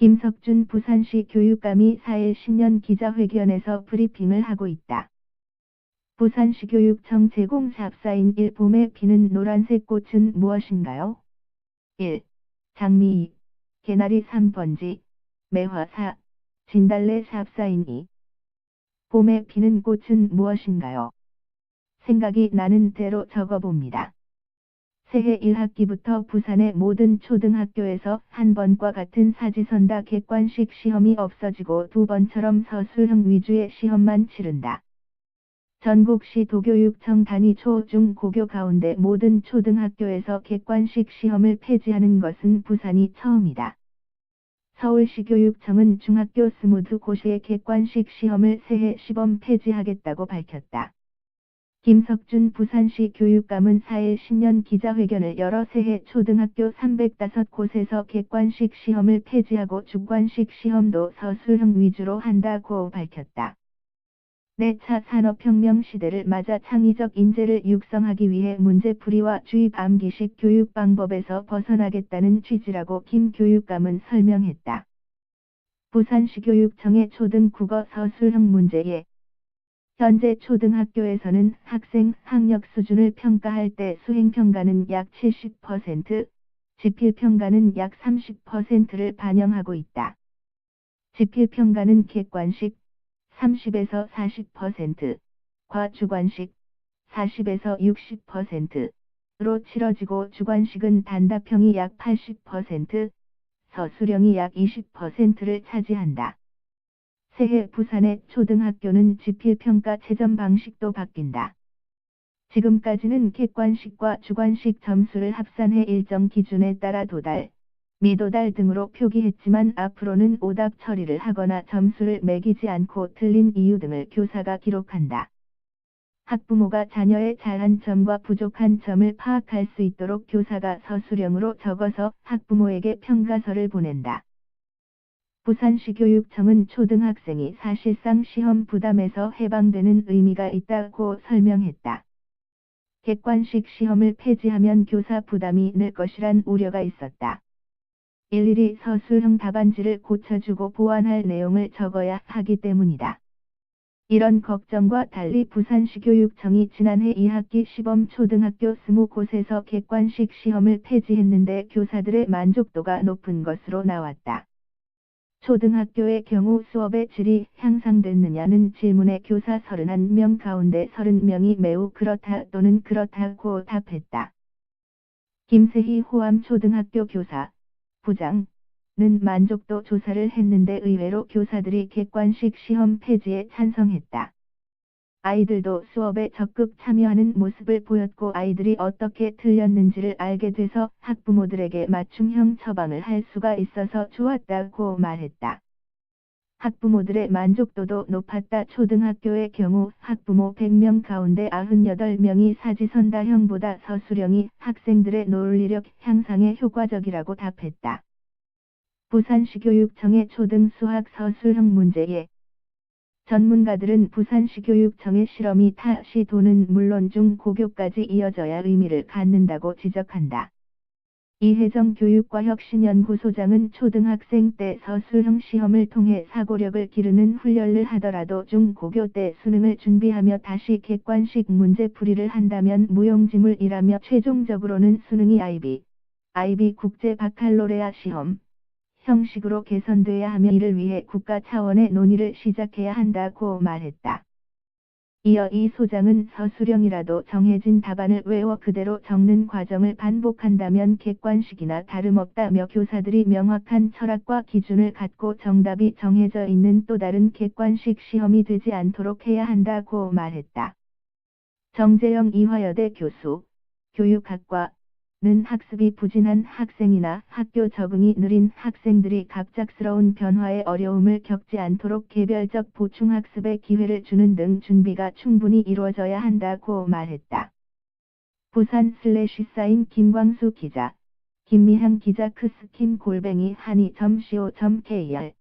김석준 부산시 교육감이 4일 신년 기자회견에서 브리핑을 하고 있다. 부산시 교육청 제공사업사인 1. 봄에 피는 노란색 꽃은 무엇인가요? 1. 장미 2. 개나리 3번지, 매화 4. 진달래 사업사인 2. 봄에 피는 꽃은 무엇인가요? 생각이 나는 대로 적어봅니다. 새해 1학기부터 부산의 모든 초등학교에서 한 번과 같은 사지선다 객관식 시험이 없어지고 두 번처럼 서술형 위주의 시험만 치른다. 전국시 도교육청 단위 초, 중, 고교 가운데 모든 초등학교에서 객관식 시험을 폐지하는 것은 부산이 처음이다. 서울시 교육청은 중학교 22곳의 객관식 시험을 새해 시범 폐지하겠다고 밝혔다. 김석준 부산시 교육감은 4일 신년 기자회견을 열어 새해 초등학교 305곳에서 객관식 시험을 폐지하고 주관식 시험도 서술형 위주로 한다고 밝혔다. 4차 산업혁명 시대를 맞아 창의적 인재를 육성하기 위해 문제풀이와 주입 암기식 교육 방법에서 벗어나겠다는 취지라고 김 교육감은 설명했다. 부산시 교육청의 초등 국어 서술형 문제에 현재 초등학교에서는 학생 학력 수준을 평가할 때 수행평가는 약 70%, 지필평가는 약 30%를 반영하고 있다. 지필평가는 객관식 30에서 40%, 과주관식 40에서 60%로 치러지고 주관식은 단답형이 약 80%, 서술형이 약 20%를 차지한다. 새해 부산의 초등학교는 지필평가 채점 방식도 바뀐다. 지금까지는 객관식과 주관식 점수를 합산해 일정 기준에 따라 도달, 미도달 등으로 표기했지만 앞으로는 오답 처리를 하거나 점수를 매기지 않고 틀린 이유 등을 교사가 기록한다. 학부모가 자녀의 잘한 점과 부족한 점을 파악할 수 있도록 교사가 서술형으로 적어서 학부모에게 평가서를 보낸다. 부산시 교육청은 초등학생이 사실상 시험 부담에서 해방되는 의미가 있다고 설명했다. 객관식 시험을 폐지하면 교사 부담이 늘 것이란 우려가 있었다. 일일이 서술형 답안지를 고쳐주고 보완할 내용을 적어야 하기 때문이다. 이런 걱정과 달리 부산시 교육청이 지난해 2학기 시범 초등학교 20곳에서 객관식 시험을 폐지했는데 교사들의 만족도가 높은 것으로 나왔다. 초등학교의 경우 수업의 질이 향상됐느냐는 질문에 교사 31명 가운데 30명이 매우 그렇다 또는 그렇다고 답했다. 김세희 호암초등학교 교사, 부장은 만족도 조사를 했는데 의외로 교사들이 객관식 시험 폐지에 찬성했다. 아이들도 수업에 적극 참여하는 모습을 보였고 아이들이 어떻게 틀렸는지를 알게 돼서 학부모들에게 맞춤형 처방을 할 수가 있어서 좋았다고 말했다. 학부모들의 만족도도 높았다. 초등학교의 경우 학부모 100명 가운데 98명이 사지선다형보다 서술형이 학생들의 논리력 향상에 효과적이라고 답했다. 부산시 교육청의 초등 수학 서술형 문제에 전문가들은 부산시 교육청의 실험이 타 시도는 물론 중고교까지 이어져야 의미를 갖는다고 지적한다. 이혜정 교육과혁신연구소장은 초등학생 때 서술형 시험을 통해 사고력을 기르는 훈련을 하더라도 중고교 때 수능을 준비하며 다시 객관식 문제풀이를 한다면 무용지물이라며 최종적으로는 수능이 IB 국제 바칼로레아 시험 형식으로 개선돼야 하며 이를 위해 국가 차원의 논의를 시작해야 한다고 말했다. 이어 이 소장은 서술형이라도 정해진 답안을 외워 그대로 적는 과정을 반복한다면 객관식이나 다름없다며 교사들이 명확한 철학과 기준을 갖고 정답이 정해져 있는 또 다른 객관식 시험이 되지 않도록 해야 한다고 말했다. 정재영 이화여대 교수, 교육학과 는 학습이 부진한 학생이나 학교 적응이 느린 학생들이 갑작스러운 변화에 어려움을 겪지 않도록 개별적 보충학습의 기회를 주는 등 준비가 충분히 이루어져야 한다고 말했다. 부산/사인 김광수 기자, 김미향 기자 크스킴 한이.co.kr